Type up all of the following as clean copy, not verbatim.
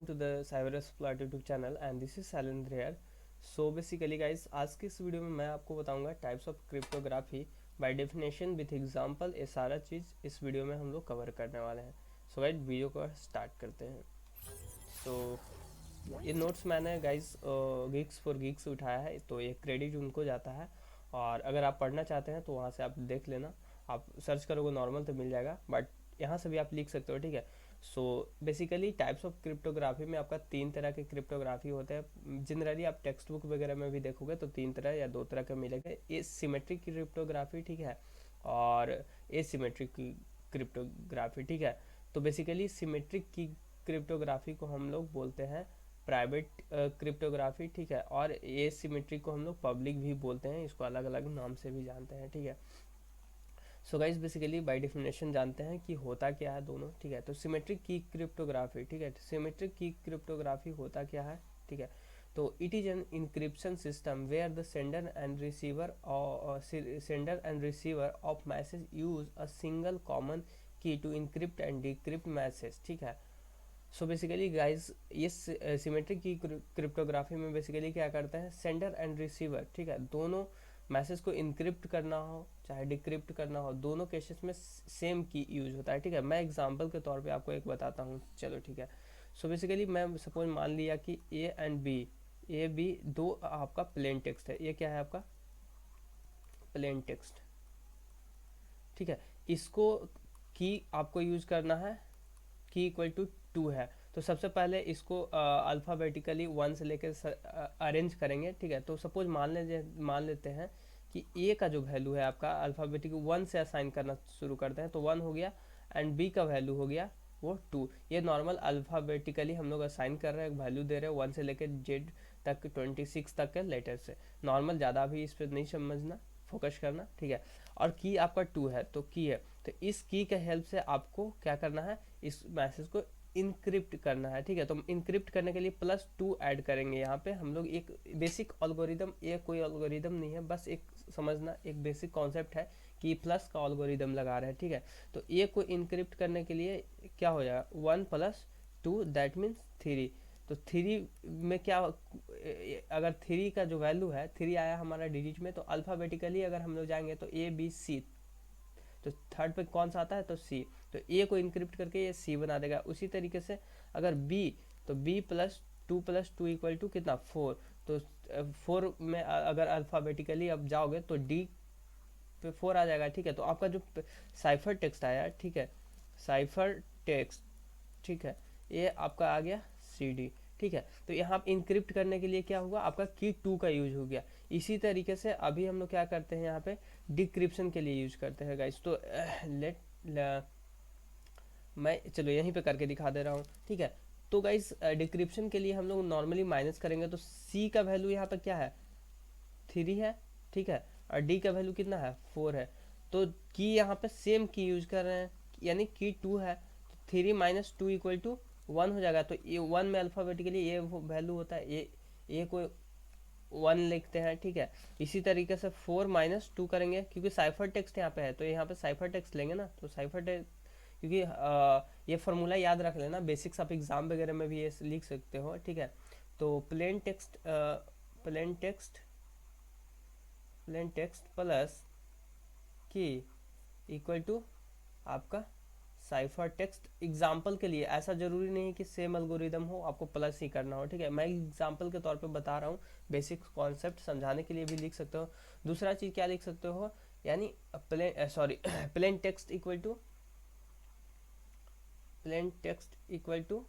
to the Cyber Exploit YouTube channel and this is Shailendra here. So basically guys, आज की इस video में मैं आपको बताऊंगा types of cryptography by definition with example. ये सारा चीज़ इस वीडियो में हम लोग कवर करने वाले हैं। सो गाइस वीडियो को स्टार्ट करते हैं। सो ये नोट्स मैंने गाइस गिग्स फॉर गिग्स उठाया है, तो ये क्रेडिट उनको जाता है। और अगर आप पढ़ना चाहते हैं तो वहाँ से आप देख लेना, आप सर्च करोगे नॉर्मल तो मिल जाएगा, बट यहाँ से भी आप लिख सकते हो, ठीक है। So basically types of cryptography में आपका तीन तरह के क्रिप्टोग्राफी होते हैं। जनरली आप टेक्स्ट बुक वगैरह में भी देखोगे तो तीन तरह या दो तरह के मिलेंगे। ये सिमेट्रिक क्रिप्टोग्राफी, ठीक है, और एसिमेट्रिक क्रिप्टोग्राफी, ठीक है। तो बेसिकली सिमेट्रिक की क्रिप्टोग्राफी को हम लोग बोलते हैं प्राइवेट क्रिप्टोग्राफी, ठीक है, और एसिमेट्रिक को हम लोग पब्लिक भी बोलते हैं, इसको अलग अलग नाम से भी जानते हैं, ठीक है। So guys basically by definition जानते हैं कि होता क्या है दोनों, ठीक है। तो सिमेट्रिक की क्रिप्टोग्राफी, ठीक है, सिमेट्रिक की क्रिप्टोग्राफी होता क्या है, ठीक है। तो it is an encryption system where the sender and receiver of message use a single common key to encrypt and decrypt message, ठीक है। सो बेसिकली गाइज ये सिमेट्रिक की क्रिप्टोग्राफी में बेसिकली क्या करते हैं, सेंडर एंड रिसीवर, ठीक है, दोनों मैसेज को इनक्रिप्ट करना हो चाहे डिक्रिप्ट करना हो, दोनों केसेस में सेम की यूज होता है, ठीक है। मैं एग्जांपल के तौर पे आपको एक बताता हूँ, चलो ठीक है। सो बेसिकली मैं सपोज मान लिया कि A and B, A B दो आपका प्लेन टेक्स्ट है, ये क्या है आपका प्लेन टेक्स्ट, ठीक है। इसको की आपको यूज करना है, की इक्वल टू 2 है, तो सबसे पहले इसको अल्फ़ाबेटिकली 1 से लेकर अरेंज करेंगे, ठीक है। तो सपोज मान लेते हैं कि ए का जो वैल्यू है आपका अल्फ़ाबेटिक 1 से असाइन करना शुरू करते हैं, तो 1 हो गया, एंड बी का वैल्यू हो गया वो 2। ये नॉर्मल अल्फ़ाबेटिकली हम लोग असाइन कर रहे हैं, एक वैल्यू दे रहे हैं 1 से लेकर जेड तक 26 तक के लेटर से। नॉर्मल, ज़्यादा भी इस पर नहीं समझना, फोकस करना, ठीक है। और की आपका 2 है तो की है, तो इस की के हेल्प से आपको क्या करना है, इस मैसेज को इनक्रिप्ट करना है, ठीक है। तो इनक्रिप्ट करने के लिए +2 ऐड करेंगे यहाँ पे हम लोग। एक बेसिक एल्गोरिदम, ये कोई एल्गोरिदम नहीं है, बस एक समझना एक बेसिक कॉन्सेप्ट है कि प्लस का एल्गोरिदम लगा रहे हैं, ठीक है। तो ए को इनक्रिप्ट करने के लिए क्या हो जाएगा, 1 + 2 दैट मीन्स 3। तो 3 में क्या, अगर 3 का जो वैल्यू है 3 आया हमारा डिजिट में, तो अल्फ़ाबेटिकली अगर हम लोग जाएंगे तो ए बी सी, तो थर्ड पे कौन सा आता है तो सी, तो ए को इनक्रिप्ट करके ये सी बना देगा। उसी तरीके से अगर बी, तो बी +2 इक्वल टू कितना 4, तो 4 में अगर अल्फ़ाबेटिकली अब जाओगे तो डी पे 4 आ जाएगा, ठीक है। तो आपका जो साइफर टेक्स्ट आया, ठीक है, साइफर टेक्स्ट, ठीक है, ये आपका आ गया सी डी, ठीक है। तो यहाँ इनक्रिप्ट करने के लिए क्या हुआ, आपका की 2 का यूज हो गया। इसी तरीके से अभी हम लोग क्या करते हैं यहाँ पे डिक्रिप्शन के लिए यूज करते हैं गाइस। तो मैं चलो यहीं पे करके दिखा दे रहा हूँ, ठीक है। तो गाइस डिक्रिप्शन के लिए हम लोग नॉर्मली माइनस करेंगे, तो सी का वैल्यू यहाँ पे क्या है 3 है, ठीक है, और डी का वैल्यू कितना है 4 है। तो की यहाँ पे सेम की यूज कर रहे हैं, यानी की 2 है, तो 3 - 2 इक्वल टू 1 हो जाएगा। तो ये 1 में अल्फ़ाबेटिकली ये वैल्यू होता है, ये कोई 1 लिखते हैं, ठीक है। इसी तरीके से 4 - 2 करेंगे, क्योंकि साइफर टेक्स्ट यहाँ पे है तो यहाँ पे साइफर टेक्स्ट लेंगे ना, तो साइफर टेक्स्ट, क्योंकि ये फार्मूला याद रख लेना, बेसिक्स आप एग्जाम वगैरह में भी ये लिख सकते हो, ठीक है। तो plain text plain text plus की इक्वल टू आपका साइफर टेक्स्ट। एग्जाम्पल के लिए ऐसा जरूरी नहीं कि सेम एल्गोरिदम हो, आपको प्लस ही करना हो, ठीक है। मैं एग्जाम्पल के तौर पे बता रहा हूँ, बेसिक कॉन्सेप्ट समझाने के लिए भी लिख सकते हो। दूसरा चीज़ क्या लिख सकते हो, यानी plain text equal to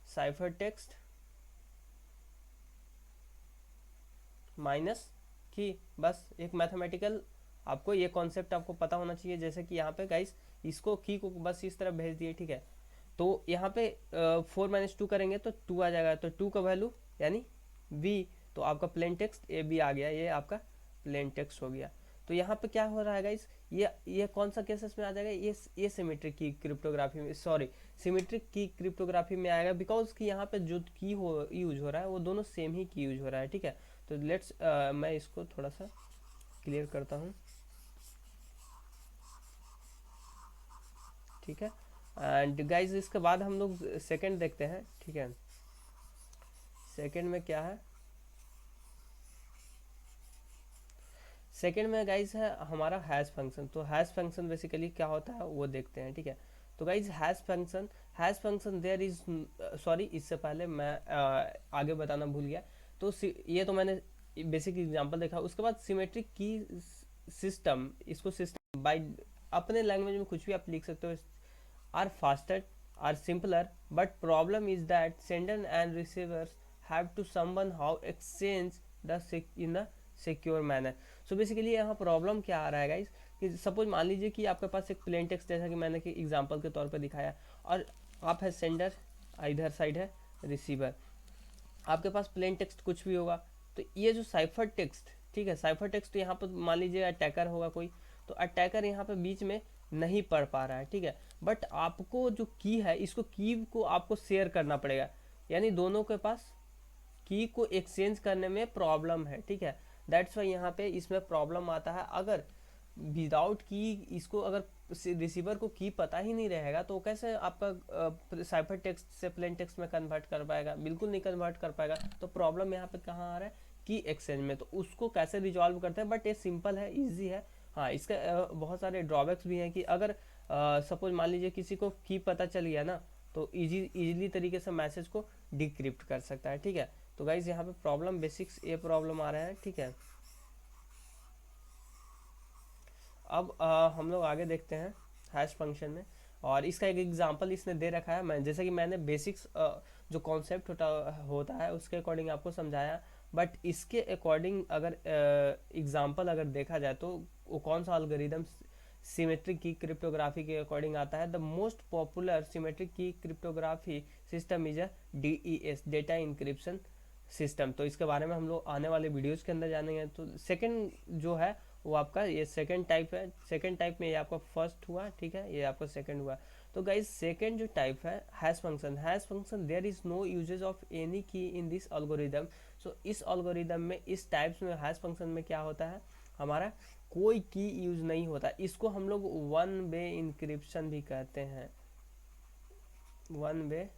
cipher text minus key. बस एक मैथमेटिकल, आपको ये कॉन्सेप्ट आपको पता होना चाहिए। जैसे कि यहाँ पे गाइस इसको की को बस इस तरह भेज दिए, ठीक है। तो यहाँ पे 4 - 2 करेंगे तो 2 आ जाएगा, तो 2 का वैल्यू यानी बी, तो आपका प्लेन टेक्स्ट ए बी आ गया, ये आपका प्लेन टेक्स्ट हो गया। तो यहाँ पे क्या हो रहा है गाइस, ये कौन सा केसेस में आ जाएगा, ये सिमेट्रिक की क्रिप्टोग्राफी में, सॉरी सिमेट्रिक की क्रिप्टोग्राफी में आएगा, बिकॉज कि यहाँ पे जो की हो यूज हो रहा है वो दोनों सेम ही की यूज हो रहा है, ठीक है। तो लेट्स मैं इसको थोड़ा सा क्लियर करता हूँ, ठीक है। एंड गाइज इसके बाद हम लोग सेकंड देखते हैं, ठीक है। सेकंड में क्या है, सेकंड में गाइज है हमारा हैश फंक्शन। तो हैश फंक्शन बेसिकली क्या होता है वो देखते हैं, ठीक है। तो guys hash function there is, sorry इससे पहले मैं आगे बताना भूल गया। तो ये तो मैंने बेसिक एग्जांपल देखा, उसके बाद सिमेट्रिक की सिस्टम, इसको सिस्टम बाय अपने लैंग्वेज में कुछ भी आप लिख सकते हो, are faster, are simpler, but problem is that sender and receivers have to somehow exchange the in a secure manner. So basically यहाँ प्रॉब्लम क्या आ रहा है गाइस, कि सपोज मान लीजिए कि आपके पास एक प्लेन टेक्स्ट जैसा कि मैंने कि एग्जांपल के तौर पर दिखाया, और आप है सेंडर, इधर साइड है रिसीवर, आपके पास प्लेन टेक्स्ट कुछ भी होगा। तो ये जो साइफर टेक्स्ट, ठीक है, साइफर टेक्स्ट, तो यहाँ पर मान लीजिए अटैकर होगा कोई, तो अटैकर यहाँ पे बीच में नहीं पढ़ पा रहा है, ठीक है। बट आपको जो की है, इसको की को आपको शेयर करना पड़ेगा, यानी दोनों के पास की को एक्सचेंज करने में प्रॉब्लम है, ठीक है। दैट्स वाई यहाँ पे इसमें प्रॉब्लम आता है। अगर विदाउट की इसको अगर रिसीवर को की पता ही नहीं रहेगा तो कैसे आपका साइफर टेक्स्ट से प्लेन टेक्स्ट में कन्वर्ट कर पाएगा, बिल्कुल नहीं कन्वर्ट कर पाएगा। तो प्रॉब्लम यहाँ पे कहाँ आ रहा है, की एक्सचेंज में। तो उसको कैसे रिजॉल्व करते हैं, बट ये सिंपल है, इजी है। हाँ, इसका बहुत सारे ड्रॉबैक्स भी हैं कि अगर सपोज मान लीजिए किसी को की पता चल गया ना, तो इजीली तरीके से मैसेज को डिक्रिप्ट कर सकता है, ठीक है। तो गाइज यहाँ पे प्रॉब्लम बेसिक्स ये प्रॉब्लम आ रहा है, ठीक है। अब हम लोग आगे देखते हैं हैश फंक्शन में, और इसका एक एग्जांपल इसने दे रखा है। मैं जैसे कि मैंने बेसिक्स जो कॉन्सेप्ट होता है उसके अकॉर्डिंग आपको समझाया, बट इसके अकॉर्डिंग अगर एग्जांपल अगर देखा जाए तो वो कौन सा एल्गोरिदम सिमेट्रिक की क्रिप्टोग्राफी के अकॉर्डिंग आता है। The most popular symmetric key cryptography system is a DES, data encryption system. तो इसके बारे में हम लोग आने वाले वीडियोस के अंदर जानेंगे। तो सेकंड जो है वो आपका ये सेकंड टाइप है। सेकंड टाइप में ये आपका फर्स्ट हुआ, ठीक है, ये आपका सेकंड हुआ। तो गाइज सेकंड जो टाइप है hash function there is no usage of any key in this algorithm. सो इस एल्गोरिदम में, इस टाइप्स में हैश फंक्शन में क्या होता है, हमारा कोई की यूज नहीं होता। इसको हम लोग वन वे इंक्रिप्शन भी कहते हैं, one way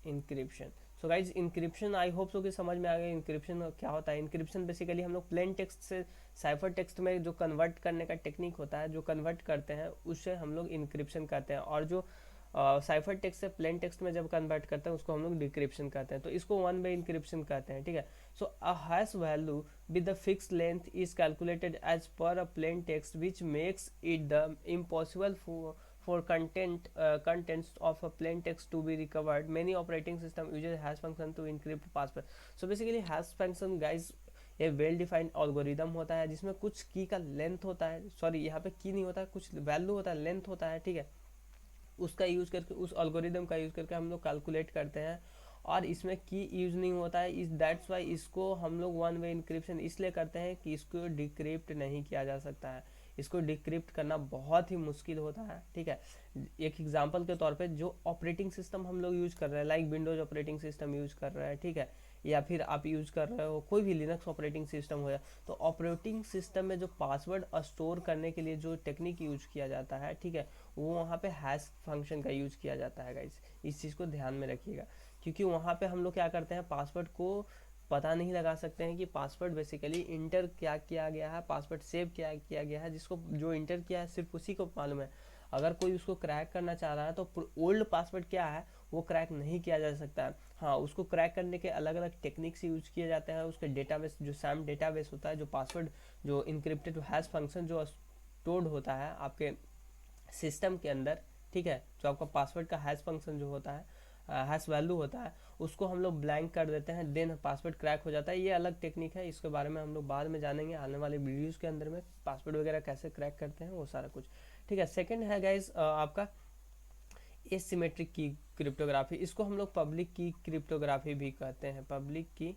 encryption. So guys encryption I hope so कि समझ में आ गया इंक्रिप्शन क्या होता है। इंक्रिप्शन बेसिकली हम लोग प्लेन टेक्स्ट से साइफर टेक्स्ट में जो कन्वर्ट करने का टेक्निक होता है, जो कन्वर्ट करते हैं उससे हम लोग इंक्रिप्शन कहते हैं, और जो साइफर टेक्स्ट से प्लेन टेक्स्ट में जब कन्वर्ट करते हैं उसको हम लोग डिक्रिप्शन कहते हैं। तो इसको वन वे इंक्रिप्शन कहते हैं, ठीक है। So a hash value with the fixed length is calculated as per a plain text which makes it the impossible for contents of a plain text to be recovered. Many operating system uses hash function to encrypt password. So basically hash function guys ये well defined algorithm होता है जिसमें कुछ की का length होता है, sorry यहाँ पे की नहीं होता है, कुछ वैल्यू होता है, लेंथ होता है, ठीक है। उसका यूज करके, उस एल्गोरिदम का यूज करके हम लोग कैलकुलेट करते हैं, और इसमें की यूज नहीं होता है। इस दैट्स वाई इसको हम लोग वन वे इंक्रिप्शन इसलिए करते हैं कि इसको डिक्रिप्ट नहीं किया जा सकता है, इसको डिक्रिप्ट करना बहुत ही मुश्किल होता है, ठीक है। एक एग्जांपल के तौर पे जो ऑपरेटिंग सिस्टम हम लोग यूज कर रहे हैं, like Windows operating system use कर रहे हैं, ठीक है, या फिर आप यूज कर रहे हो कोई भी लिनक्स ऑपरेटिंग सिस्टम हो, तो ऑपरेटिंग सिस्टम में जो पासवर्ड स्टोर करने के लिए जो टेक्निक यूज किया जाता है, ठीक है, वो वहाँ पे हैश फंक्शन का यूज किया जाता है गाइस। इस चीज़ को ध्यान में रखिएगा, क्योंकि वहाँ पे हम लोग क्या करते हैं, पासवर्ड को पता नहीं लगा सकते हैं कि पासवर्ड बेसिकली इंटर क्या किया गया है, पासवर्ड सेव क्या किया गया है, जिसको जो इंटर किया है सिर्फ उसी को मालूम है। अगर कोई उसको क्रैक करना चाह रहा है तो ओल्ड पासवर्ड क्या है वो क्रैक नहीं किया जा सकता है। हाँ, उसको क्रैक करने के अलग अलग टेक्निक्स यूज किए जाते हैं। उसके डेटाबेस जो सैम डेटाबेस होता है, जो पासवर्ड जो इंक्रिप्टेड हैश फंक्शन जो स्टोर्ड होता है आपके सिस्टम के अंदर, ठीक है, जो आपका पासवर्ड का हैश फंक्शन जो होता है, हैश वैल्यू होता है, उसको हम लोग ब्लैंक कर देते हैं, देन पासवर्ड क्रैक हो जाता है। ये अलग टेक्निक है, इसके बारे में हम लोग बाद में जानेंगे आने वाले वीडियोस के अंदर में, पासवर्ड वगैरह कैसे क्रैक करते हैं वो सारा कुछ, ठीक है। सेकंड है गाइज आपका एसिमेट्रिक की क्रिप्टोग्राफी। इसको हम लोग पब्लिक की क्रिप्टोग्राफी भी कहते हैं, पब्लिक की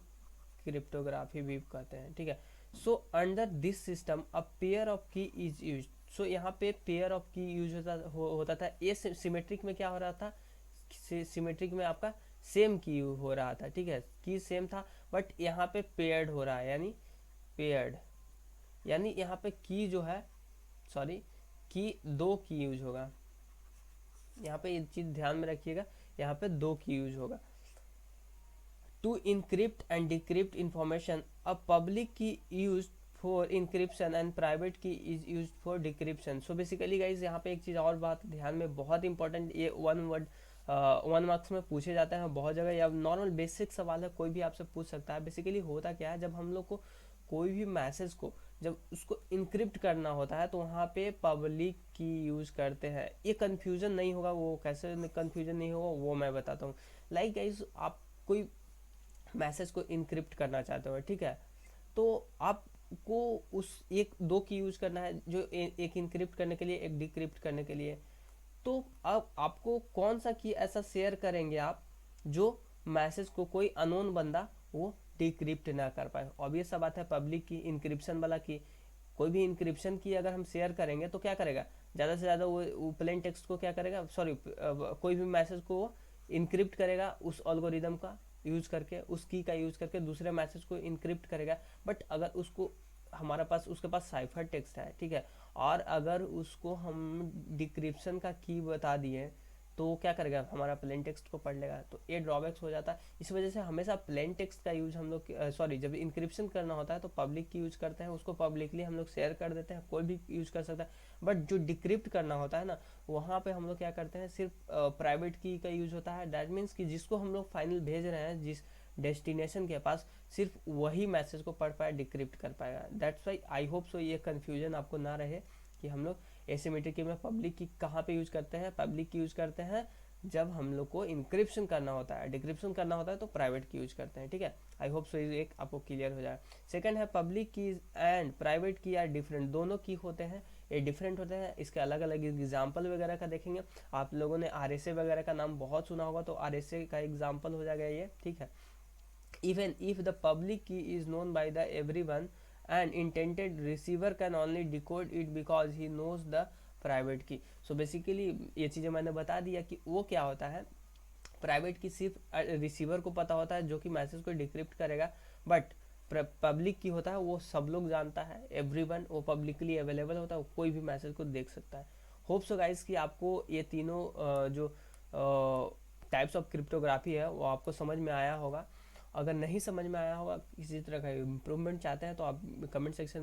क्रिप्टोग्राफी भी कहते हैं, ठीक है। So under this system a pair of की इज यूज। सो यहाँ पे पेयर ऑफ की यूज होता था। ये सिमेट्रिक में क्या हो रहा था, सिमेट्रिक में आपका सेम की हो रहा था, ठीक है, की सेम था, बट यहाँ पे पेयर्ड हो रहा है, यानी पेयर्ड, यानी यहाँ पे की जो है, सॉरी, की दो की यूज होगा, यहाँ पे ये चीज ध्यान में रखिएगा, यहाँ पे दो की यूज होगा। To encrypt and decrypt information, a public key use for encryption and private key is use for decryption. So basically guys यहाँ पे एक चीज़ और बात ध्यान में बहुत इंपॉर्टेंट, ये वन वर्ड 1 मार्क्स में पूछे जाते हैं बहुत जगह, या नॉर्मल बेसिक सवाल है, कोई भी आपसे पूछ सकता है। बेसिकली होता क्या है, जब हम लोग को कोई भी मैसेज को जब उसको इनक्रिप्ट करना होता है तो वहाँ पे पब्लिक की यूज करते हैं। ये कन्फ्यूजन नहीं होगा, वो कैसे कन्फ्यूजन नहीं होगा वो मैं बताता हूँ। लाइक गाइज आप कोई मैसेज को इनक्रिप्ट करना चाहते हो, ठीक है, तो आपको उस एक दो की यूज करना है, जो एक इनक्रिप्ट करने के लिए, एक डिक्रिप्ट करने के लिए। तो अब आपको कौन सा की ऐसा शेयर करेंगे आप जो मैसेज को कोई अनोन बंदा वो डिक्रिप्ट ना कर पाए। ऑब्वियस सा बात है, पब्लिक की, इंक्रिप्शन वाला की। कोई भी इंक्रिप्शन की अगर हम शेयर करेंगे तो क्या करेगा, ज़्यादा से ज़्यादा वो प्लेन टेक्स्ट को क्या करेगा, सॉरी कोई भी मैसेज को वो इनक्रिप्ट करेगा उस एल्गोरिदम का यूज करके, उस की का यूज करके दूसरे मैसेज को इनक्रिप्ट करेगा। बट अगर उसको हमारे पास उसके पास साइफर टेक्स्ट है, ठीक है, और अगर उसको हम डिक्रिप्शन का की बता दिए तो क्या करेगा, हमारा प्लेन टेक्स्ट को पढ़ लेगा। तो ये ड्रॉबैक्स हो जाता है। इस वजह से हमेशा प्लेन टेक्स्ट का यूज हम लोग, सॉरी, जब इंक्रिप्शन करना होता है तो पब्लिक की यूज करते हैं, उसको पब्लिकली हम लोग शेयर कर देते हैं, कोई भी यूज कर सकता है। बट जो डिक्रिप्ट करना होता है ना, वहाँ पे हम लोग क्या करते हैं, सिर्फ प्राइवेट की का यूज होता है। दैट मीन्स कि जिसको हम लोग फाइनल भेज रहे हैं, जिस डेस्टिनेशन के पास, सिर्फ वही मैसेज को पढ़ पाए, डिक्रिप्ट कर पाएगा। दैट्स वाई आई होप सो ये कन्फ्यूजन आपको ना रहे कि हम लोग एसिमेट्रिक की में पब्लिक की कहाँ पे यूज करते हैं। पब्लिक की यूज करते हैं जब हम लोग को इंक्रिप्शन करना होता है, डिक्रिप्शन करना होता है तो प्राइवेट की यूज करते हैं, ठीक है। आई होप सो ये एक आपको क्लियर हो जाए। सेकंड है, पब्लिक कीज एंड प्राइवेट की आर डिफरेंट। दोनों की होते हैं, ये डिफरेंट होते हैं। इसके अलग अलग एग्जाम्पल वगैरह का देखेंगे। आप लोगों ने RSA वगैरह का नाम बहुत सुना होगा, तो RSA का एग्जाम्पल हो जाएगा ये, ठीक है। Even if the public key is known by the everyone, an intended receiver can only decode it because he knows the private key. So basically ये चीज़ें मैंने बता दिया कि वो क्या होता है। प्राइवेट की सिर्फ रिसीवर को पता होता है जो कि मैसेज को डिक्रिप्ट करेगा, बट पब्लिक की होता है वो सब लोग जानता है, एवरीवन, वो पब्लिकली अवेलेबल होता है, वो कोई भी मैसेज को देख सकता है। होप सो गाइस कि आपको ये तीनों जो टाइप्स ऑफ क्रिप्टोग्राफी है वो आपको समझ में आया होगा। अगर नहीं समझ में आया होगा, किसी तरह का इम्प्रूवमेंट चाहते हैं तो आप कमेंट सेक्शन में